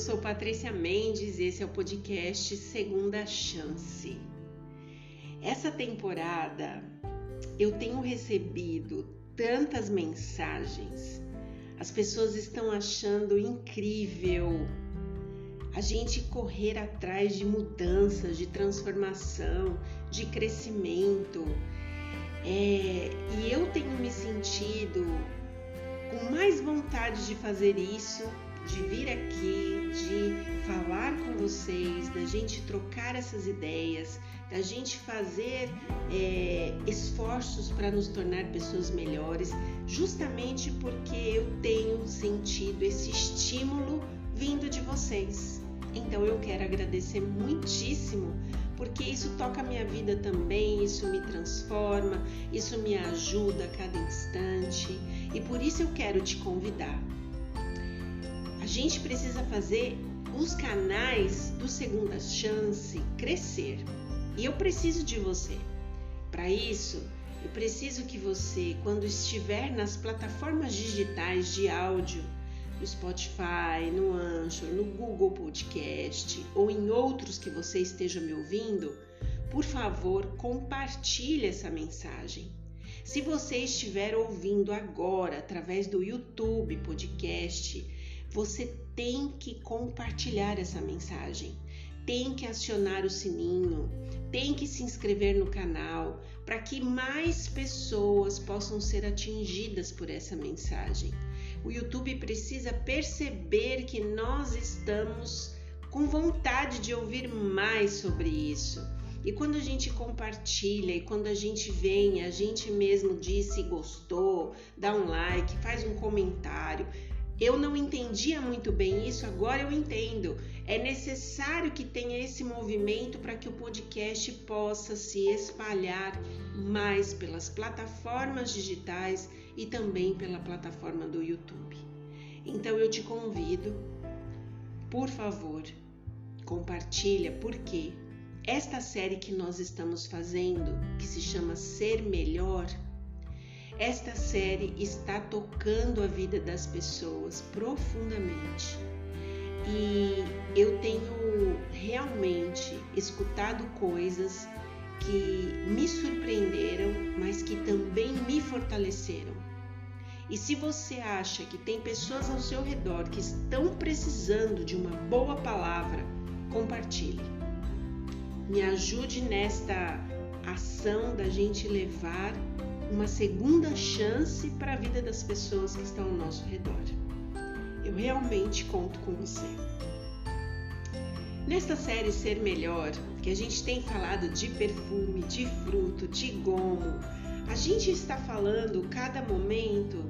sou Patrícia Mendes e esse é o podcast Segunda Chance. Essa temporada eu tenho recebido tantas mensagens, as pessoas estão achando incrível a gente correr atrás de mudanças, de transformação, de crescimento. E eu tenho me sentido com mais vontade de fazer isso, de vir aqui, de falar com vocês, da gente trocar essas ideias, da gente fazer esforços para nos tornar pessoas melhores, justamente porque eu tenho sentido esse estímulo vindo de vocês. Então eu quero agradecer muitíssimo, porque isso toca a minha vida também, isso me transforma, isso me ajuda a cada instante e por isso eu quero te convidar. A gente precisa fazer os canais do Segunda Chance crescer e eu preciso de você. Para isso, eu preciso que você, quando estiver nas plataformas digitais de áudio, no Spotify, no Anchor, no Google Podcast ou em outros que você esteja me ouvindo, por favor, compartilhe essa mensagem. Se você estiver ouvindo agora através do YouTube Podcast, você tem que compartilhar essa mensagem, tem que acionar o sininho, tem que se inscrever no canal para que mais pessoas possam ser atingidas por essa mensagem. O YouTube precisa perceber que nós estamos com vontade de ouvir mais sobre isso. E quando a gente compartilha e quando a gente vem, a gente mesmo diz se gostou, dá um like, faz um comentário. Eu não entendia muito bem isso, agora eu entendo. É necessário que tenha esse movimento para que o podcast possa se espalhar mais pelas plataformas digitais e também pela plataforma do YouTube. Então eu te convido, por favor, compartilha, porque esta série que nós estamos fazendo, que se chama Ser Melhor, esta série está tocando a vida das pessoas profundamente. E eu tenho realmente escutado coisas que me surpreenderam, mas que também me fortaleceram. E se você acha que tem pessoas ao seu redor que estão precisando de uma boa palavra, compartilhe. Me ajude nesta ação da gente levar uma segunda chance para a vida das pessoas que estão ao nosso redor. Eu realmente conto com você. Nesta série Ser Melhor, que a gente tem falado de perfume, de fruto, de gomo, a gente está falando cada momento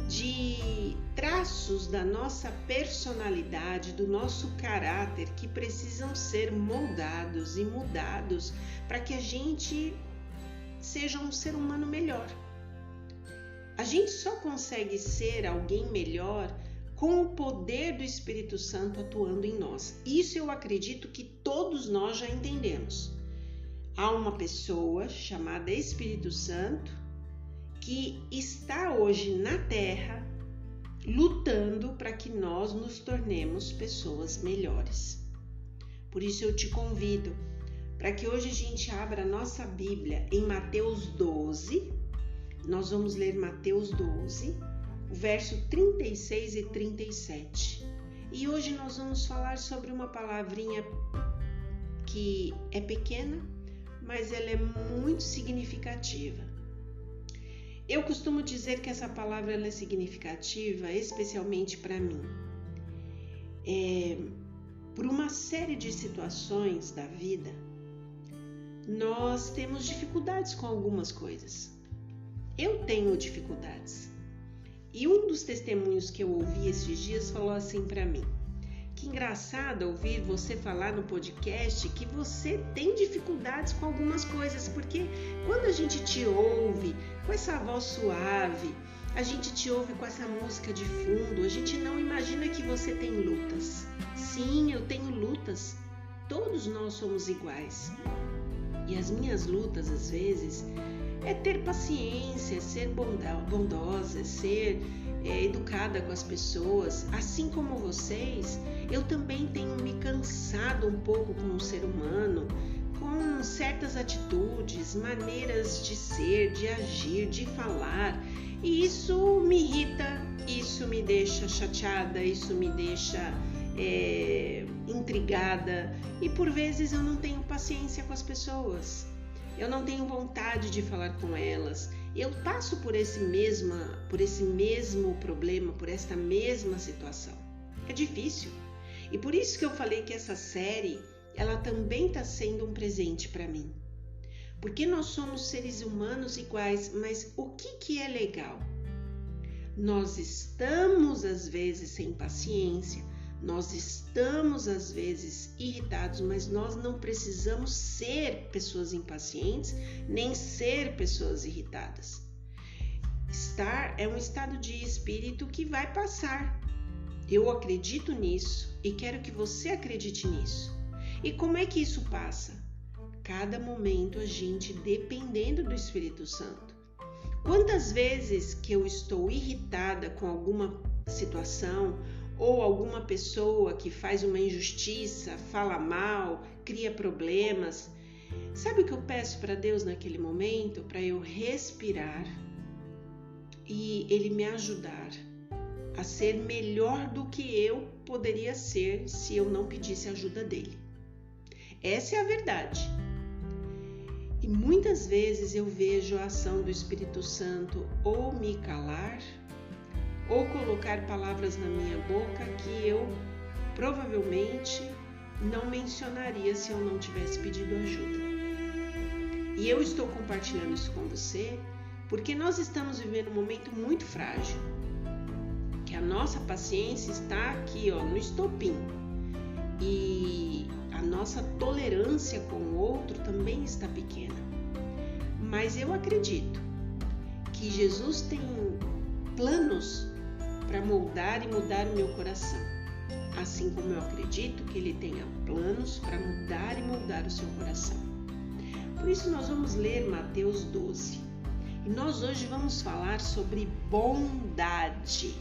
de traços da nossa personalidade, do nosso caráter que precisam ser moldados e mudados para que a gente seja um ser humano melhor. A gente só consegue ser alguém melhor com o poder do Espírito Santo atuando em nós. Isso eu acredito que todos nós já entendemos. Há uma pessoa chamada Espírito Santo que está hoje na Terra lutando para que nós nos tornemos pessoas melhores. Por isso eu te convido para que hoje a gente abra a nossa Bíblia em Mateus 12. Nós vamos ler Mateus 12, o verso 36 e 37. E hoje nós vamos falar sobre uma palavrinha que é pequena, mas ela é muito significativa. Eu costumo dizer que essa palavra ela é significativa, especialmente para mim. Por uma série de situações da vida, nós temos dificuldades com algumas coisas. Eu tenho dificuldades. E um dos testemunhos que eu ouvi esses dias falou assim para mim: que engraçado ouvir você falar no podcast que você tem dificuldades com algumas coisas, porque quando a gente te ouve com essa voz suave, a gente te ouve com essa música de fundo, a gente não imagina que você tem lutas. Sim, eu tenho lutas. Todos nós somos iguais. E as minhas lutas, às vezes, é ter paciência, ser bondosa, ser educada com as pessoas. Assim como vocês, eu também tenho me cansado um pouco como ser humano, com certas atitudes, maneiras de ser, de agir, de falar. E isso me irrita, isso me deixa chateada, isso me deixa intrigada. E por vezes eu não tenho paciência com as pessoas. Eu não tenho vontade de falar com elas. Eu passo por esse mesmo problema, por esta mesma situação. É difícil. E por isso que eu falei que essa série, ela também está sendo um presente para mim. Porque nós somos seres humanos iguais, mas o que é legal? Nós estamos às vezes sem paciência, nós estamos às vezes irritados, mas nós não precisamos ser pessoas impacientes, nem ser pessoas irritadas. Estar é um estado de espírito que vai passar. Eu acredito nisso e quero que você acredite nisso. E como é que isso passa? Cada momento a gente dependendo do Espírito Santo. Quantas vezes que eu estou irritada com alguma situação ou alguma pessoa que faz uma injustiça, fala mal, cria problemas. Sabe o que eu peço para Deus naquele momento? Para eu respirar e Ele me ajudar a ser melhor do que eu poderia ser se eu não pedisse ajuda dele. Essa é a verdade. E muitas vezes eu vejo a ação do Espírito Santo ou me calar, ou colocar palavras na minha boca que eu provavelmente não mencionaria se eu não tivesse pedido ajuda. E eu estou compartilhando isso com você porque nós estamos vivendo um momento muito frágil, que a nossa paciência está aqui, no estopim, e a nossa tolerância com o outro também está pequena. Mas eu acredito que Jesus tem planos para moldar e mudar o meu coração, assim como eu acredito que Ele tenha planos para mudar e moldar o seu coração. Por isso nós vamos ler Mateus 12 e nós hoje vamos falar sobre bondade.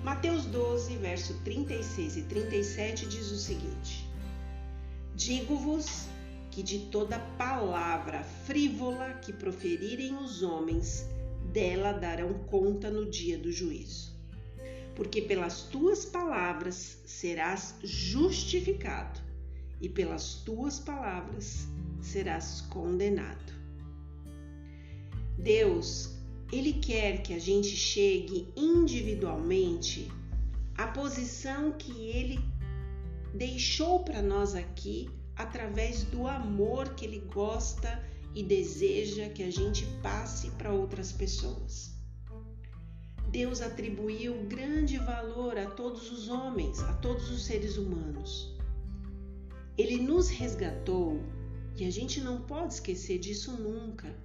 Mateus 12, verso 36 e 37 diz o seguinte: Digo-vos que de toda palavra frívola que proferirem os homens, dela darão conta no dia do juízo. Porque pelas tuas palavras serás justificado, e pelas tuas palavras serás condenado. Deus, Ele quer que a gente chegue individualmente à posição que Ele deixou para nós aqui, através do amor que Ele gosta e deseja que a gente passe para outras pessoas. Deus atribuiu grande valor a todos os homens, a todos os seres humanos. Ele nos resgatou, e a gente não pode esquecer disso nunca,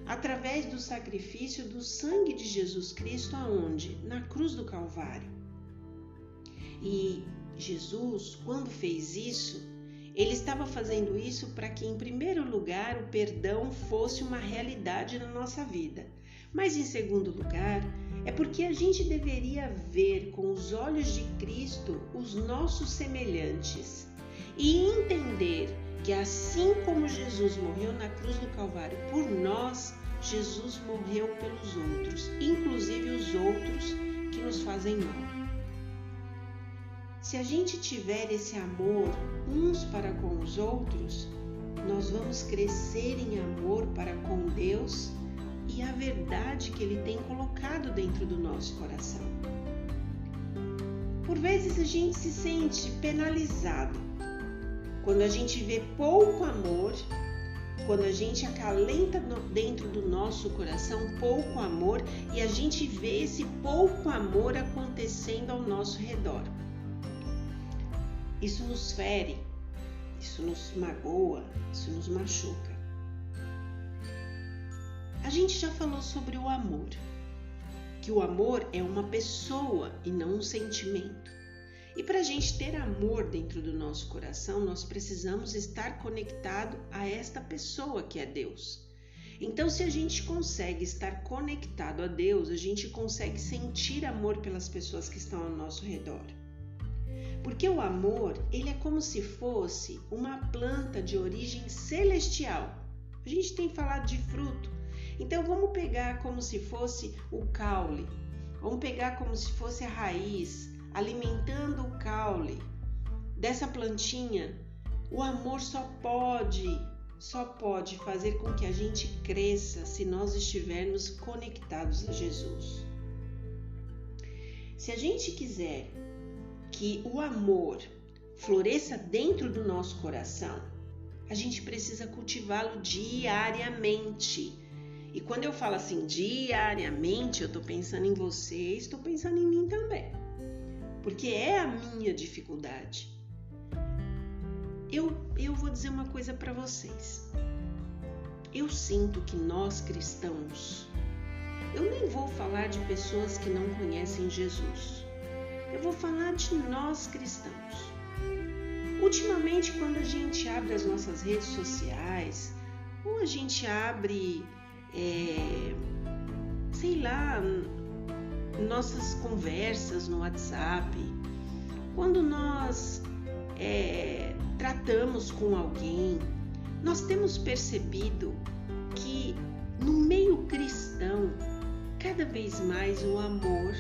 através do sacrifício do sangue de Jesus Cristo, aonde? Na cruz do Calvário. E Jesus, quando fez isso, Ele estava fazendo isso para que, em primeiro lugar, o perdão fosse uma realidade na nossa vida. Mas, em segundo lugar, é porque a gente deveria ver com os olhos de Cristo os nossos semelhantes e entender que, assim como Jesus morreu na cruz do Calvário por nós, Jesus morreu pelos outros, inclusive os outros que nos fazem mal. Se a gente tiver esse amor uns para com os outros, nós vamos crescer em amor para com Deus e a verdade que Ele tem colocado dentro do nosso coração. Por vezes a gente se sente penalizado quando a gente vê pouco amor, quando a gente acalenta dentro do nosso coração pouco amor e a gente vê esse pouco amor acontecendo ao nosso redor. Isso nos fere, isso nos magoa, isso nos machuca. A gente já falou sobre o amor, que o amor é uma pessoa e não um sentimento. E para a gente ter amor dentro do nosso coração, nós precisamos estar conectado a esta pessoa que é Deus. Então, se a gente consegue estar conectado a Deus, a gente consegue sentir amor pelas pessoas que estão ao nosso redor. Porque o amor, ele é como se fosse uma planta de origem celestial. A gente tem falado de fruto. Então, vamos pegar como se fosse o caule. Vamos pegar como se fosse a raiz, alimentando o caule dessa plantinha. O amor só pode fazer com que a gente cresça se nós estivermos conectados a Jesus. Se a gente quiser que o amor floresça dentro do nosso coração, a gente precisa cultivá-lo diariamente. E quando eu falo assim, diariamente, eu estou pensando em você, estou pensando em mim também. Porque é a minha dificuldade. Eu vou dizer uma coisa para vocês. Eu sinto que nós cristãos, eu nem vou falar de pessoas que não conhecem Jesus. Eu vou falar de nós cristãos. Ultimamente, quando a gente abre as nossas redes sociais, ou a gente abre, nossas conversas no WhatsApp, quando nós tratamos com alguém, nós temos percebido que no meio cristão, cada vez mais o amor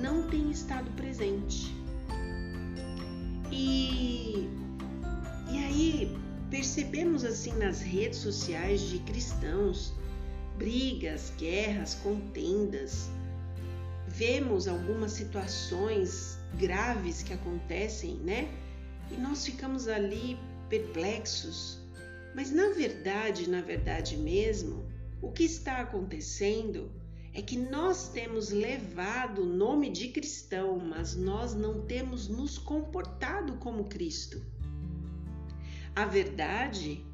não tem estado presente. E aí percebemos assim nas redes sociais de cristãos, brigas, guerras, contendas. Vemos algumas situações graves que acontecem, né? E nós ficamos ali perplexos. Mas na verdade mesmo, o que está acontecendo é que nós temos levado o nome de cristão, mas nós não temos nos comportado como Cristo. A verdade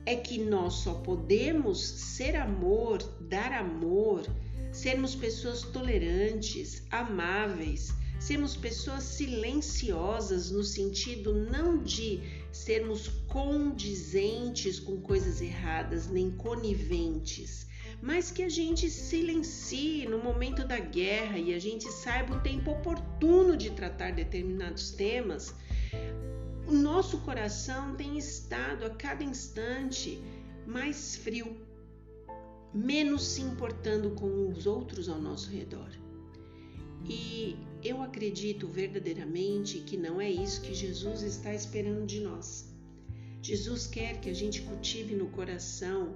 é que nós só podemos ser amor, dar amor, sermos pessoas tolerantes, amáveis, sermos pessoas silenciosas no sentido não de sermos condizentes com coisas erradas, nem coniventes, mas que a gente silencie no momento da guerra e a gente saiba o tempo oportuno de tratar determinados temas. O nosso coração tem estado a cada instante mais frio, menos se importando com os outros ao nosso redor. E eu acredito verdadeiramente que não é isso que Jesus está esperando de nós. Jesus quer que a gente cultive no coração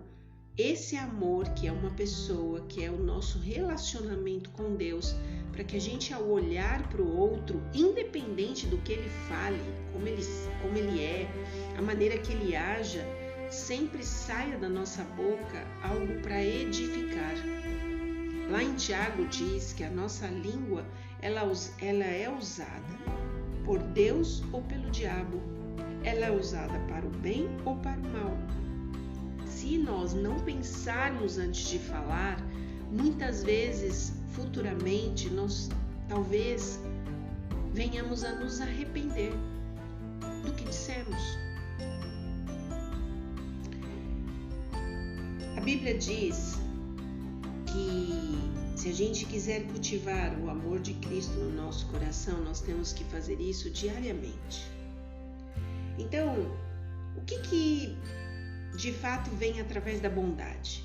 esse amor que é uma pessoa, que é o nosso relacionamento com Deus, para que a gente, ao olhar para o outro, independente do que ele fale, como ele é, a maneira que ele haja, sempre saia da nossa boca algo para edificar. Lá em Tiago diz que a nossa língua ela é usada por Deus ou pelo diabo. Ela é usada para o bem ou para o mal. Se nós não pensarmos antes de falar, muitas vezes, futuramente, nós talvez venhamos a nos arrepender do que dissemos. A Bíblia diz que se a gente quiser cultivar o amor de Cristo no nosso coração, nós temos que fazer isso diariamente. Então, o que de fato vem através da bondade?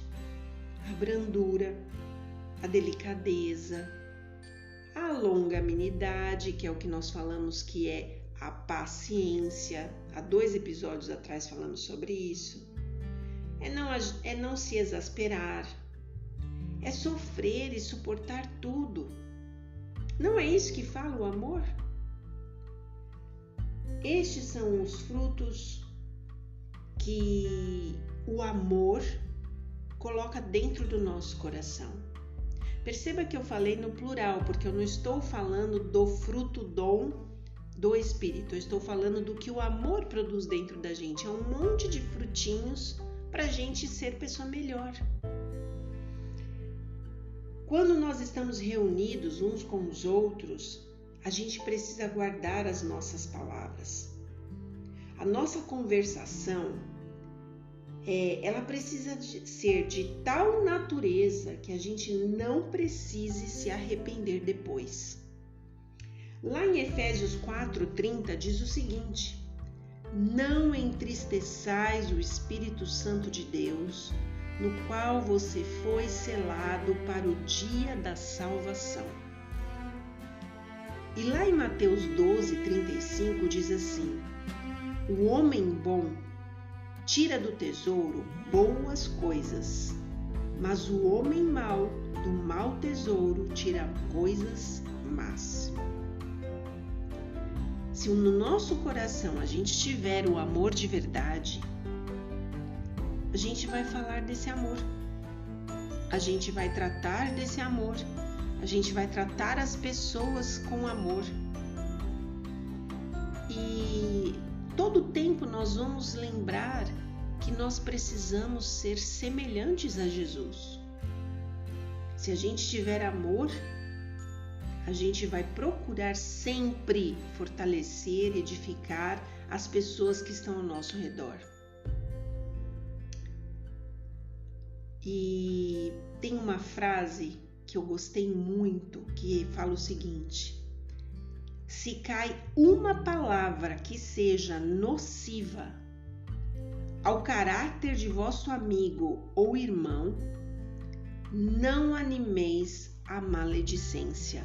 A brandura, a delicadeza, a longanimidade, que é o que nós falamos que é a paciência. Há 2 episódios atrás falamos sobre isso. É não se exasperar, é sofrer e suportar tudo. Não é isso que fala o amor? Estes são os frutos que o amor coloca dentro do nosso coração. Perceba que eu falei no plural, porque eu não estou falando do fruto dom do Espírito, eu estou falando do que o amor produz dentro da gente. É um monte de frutinhos para a gente ser pessoa melhor. Quando nós estamos reunidos uns com os outros, a gente precisa guardar as nossas palavras. A nossa conversação, ela precisa ser de tal natureza que a gente não precise se arrepender depois. Lá em Efésios 4:30 diz o seguinte: não entristeçais o Espírito Santo de Deus, no qual você foi selado para o dia da salvação. E lá em Mateus 12:35 diz assim: o homem bom tira do tesouro boas coisas, mas o homem mau do mau tesouro tira coisas más. Se no nosso coração a gente tiver o amor de verdade, a gente vai falar desse amor, a gente vai tratar desse amor, a gente vai tratar as pessoas com amor. E todo tempo nós vamos lembrar que nós precisamos ser semelhantes a Jesus. Se a gente tiver amor, a gente vai procurar sempre fortalecer e edificar as pessoas que estão ao nosso redor. E tem uma frase que eu gostei muito, que fala o seguinte: se cai uma palavra que seja nociva ao caráter de vosso amigo ou irmão, não animeis a maledicência.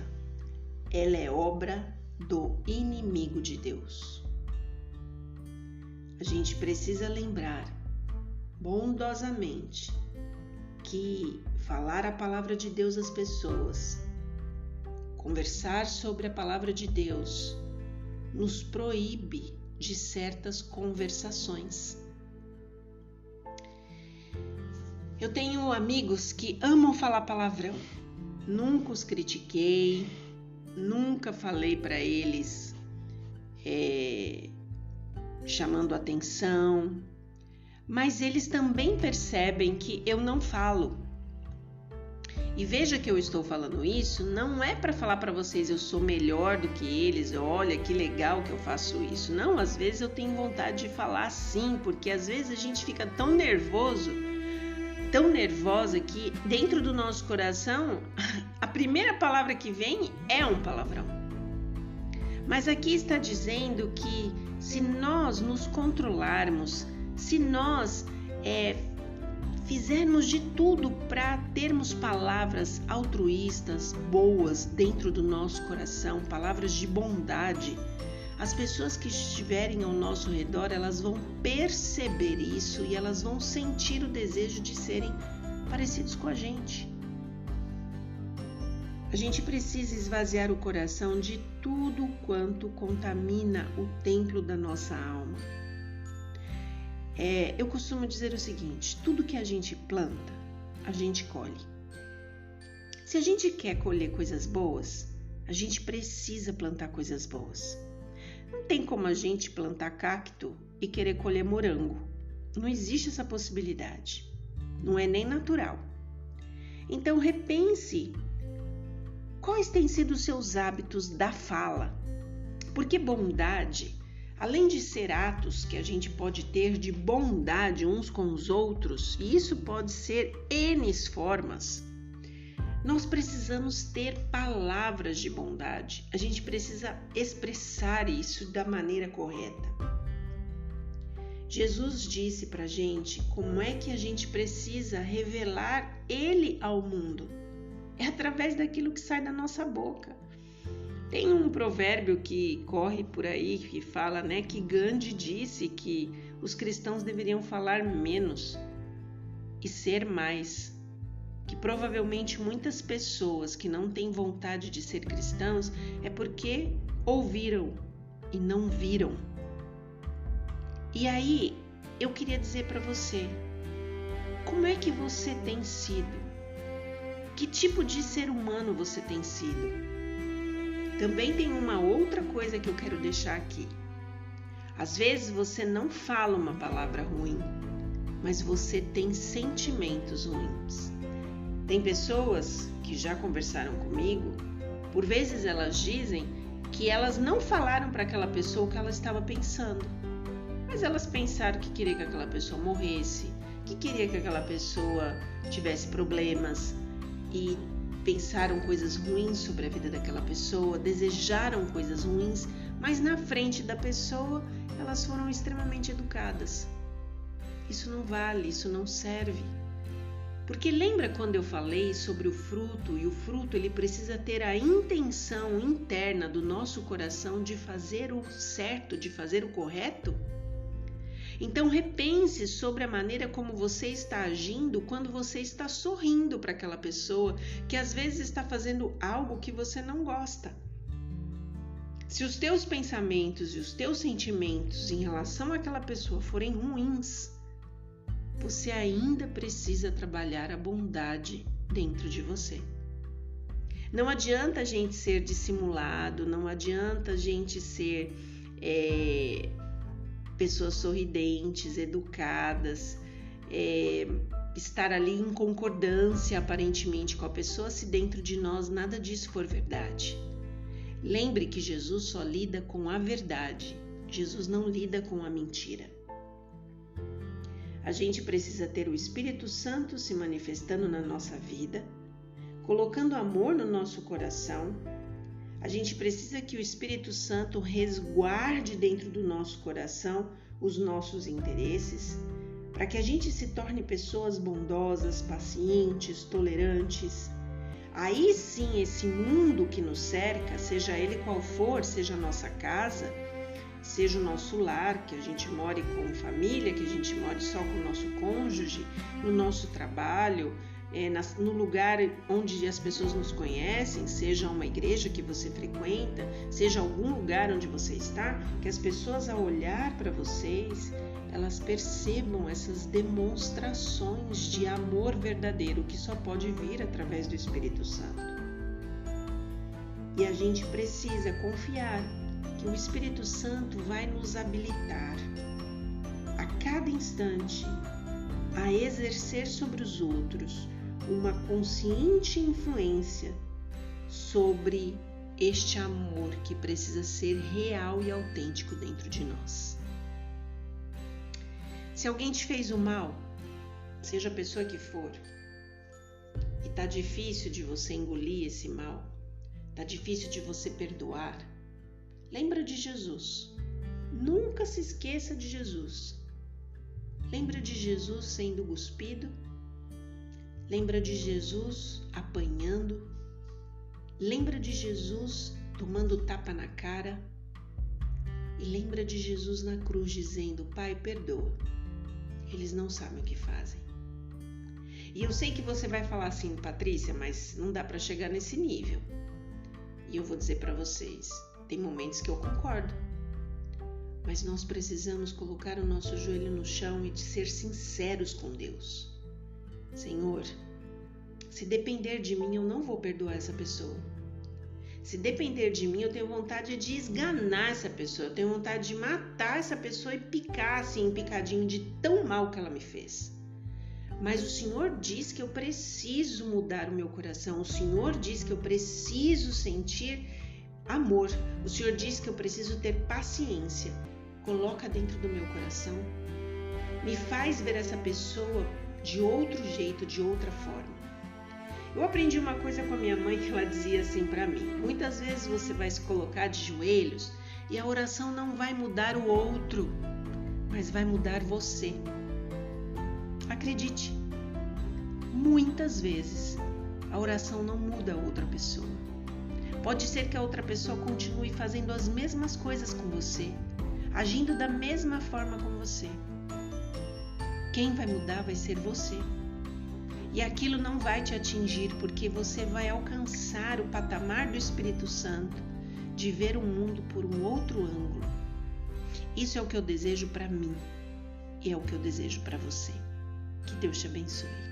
Ela é obra do inimigo de Deus. A gente precisa lembrar bondosamente que falar a palavra de Deus às pessoas, conversar sobre a palavra de Deus, nos proíbe de certas conversações. Eu tenho amigos que amam falar palavrão. Nunca os critiquei, nunca falei para eles chamando atenção, mas eles também percebem que eu não falo. E veja que eu estou falando isso, não é para falar para vocês eu sou melhor do que eles, olha que legal que eu faço isso. Não, às vezes eu tenho vontade de falar sim, porque às vezes a gente fica tão nervosa que dentro do nosso coração a primeira palavra que vem é um palavrão. Mas aqui está dizendo que se nós nos controlarmos, se nós fizermos de tudo para termos palavras altruístas, boas dentro do nosso coração, palavras de bondade, as pessoas que estiverem ao nosso redor, elas vão perceber isso e elas vão sentir o desejo de serem parecidos com a gente. A gente precisa esvaziar o coração de tudo quanto contamina o templo da nossa alma. Eu costumo dizer o seguinte: tudo que a gente planta, a gente colhe. Se a gente quer colher coisas boas, a gente precisa plantar coisas boas. Não tem como a gente plantar cacto e querer colher morango. Não existe essa possibilidade. Não é nem natural. Então repense quais têm sido os seus hábitos da fala. Porque bondade, além de ser atos que a gente pode ter de bondade uns com os outros, e isso pode ser N formas, nós precisamos ter palavras de bondade. A gente precisa expressar isso da maneira correta. Jesus disse pra gente como é que a gente precisa revelar Ele ao mundo. É através daquilo que sai da nossa boca. Tem um provérbio que corre por aí que fala, que Gandhi disse que os cristãos deveriam falar menos e ser mais. Que provavelmente muitas pessoas que não têm vontade de ser cristãos é porque ouviram e não viram. E aí, eu queria dizer para você, como é que você tem sido? Que tipo de ser humano você tem sido? Também tem uma outra coisa que eu quero deixar aqui. Às vezes você não fala uma palavra ruim, mas você tem sentimentos ruins. Tem pessoas que já conversaram comigo, por vezes elas dizem que elas não falaram para aquela pessoa o que ela estava pensando, mas elas pensaram que queria que aquela pessoa morresse, que queria que aquela pessoa tivesse problemas e pensaram coisas ruins sobre a vida daquela pessoa, desejaram coisas ruins, mas na frente da pessoa elas foram extremamente educadas. Isso não vale, isso não serve. Porque lembra quando eu falei sobre o fruto, e o fruto ele precisa ter a intenção interna do nosso coração de fazer o certo, de fazer o correto? Então repense sobre a maneira como você está agindo quando você está sorrindo para aquela pessoa que às vezes está fazendo algo que você não gosta. Se os teus pensamentos e os teus sentimentos em relação àquela pessoa forem ruins, você ainda precisa trabalhar a bondade dentro de você. Não adianta a gente ser dissimulado, não adianta a gente ser pessoas sorridentes, educadas, estar ali em concordância aparentemente com a pessoa se dentro de nós nada disso for verdade. Lembre que Jesus só lida com a verdade, Jesus não lida com a mentira. A gente precisa ter o Espírito Santo se manifestando na nossa vida, colocando amor no nosso coração. A gente precisa que o Espírito Santo resguarde dentro do nosso coração os nossos interesses, para que a gente se torne pessoas bondosas, pacientes, tolerantes. Aí sim, esse mundo que nos cerca, seja ele qual for, seja a nossa casa, seja o nosso lar, que a gente more com família, que a gente more só com o nosso cônjuge, no nosso trabalho, no lugar onde as pessoas nos conhecem, seja uma igreja que você frequenta, seja algum lugar onde você está, que as pessoas ao olhar para vocês, elas percebam essas demonstrações de amor verdadeiro que só pode vir através do Espírito Santo. E a gente precisa confiar que o Espírito Santo vai nos habilitar a cada instante a exercer sobre os outros uma consciente influência sobre este amor que precisa ser real e autêntico dentro de nós. Se alguém te fez o mal, seja a pessoa que for, e tá difícil de você engolir esse mal, tá difícil de você perdoar, lembra de Jesus. Nunca se esqueça de Jesus. Lembra de Jesus sendo cuspido. Lembra de Jesus apanhando. Lembra de Jesus tomando tapa na cara. E lembra de Jesus na cruz dizendo: Pai, perdoa. Eles não sabem o que fazem. E eu sei que você vai falar assim: Patrícia, mas não dá para chegar nesse nível. E eu vou dizer para vocês, tem momentos que eu concordo, mas nós precisamos colocar o nosso joelho no chão e ser sinceros com Deus. Senhor, se depender de mim, eu não vou perdoar essa pessoa. Se depender de mim, eu tenho vontade de esganar essa pessoa, eu tenho vontade de matar essa pessoa e picar assim, picadinho de tão mal que ela me fez. Mas o Senhor diz que eu preciso mudar o meu coração, o Senhor diz que eu preciso sentir amor, o Senhor diz que eu preciso ter paciência. Coloca dentro do meu coração, me faz ver essa pessoa de outro jeito, de outra forma. Eu aprendi uma coisa com a minha mãe que ela dizia assim para mim: muitas vezes você vai se colocar de joelhos e a oração não vai mudar o outro, mas vai mudar você. Acredite, muitas vezes a oração não muda a outra pessoa. Pode ser que a outra pessoa continue fazendo as mesmas coisas com você, agindo da mesma forma com você. Quem vai mudar vai ser você. E aquilo não vai te atingir, porque você vai alcançar o patamar do Espírito Santo, de ver o mundo por um outro ângulo. Isso é o que eu desejo para mim e é o que eu desejo para você. Que Deus te abençoe.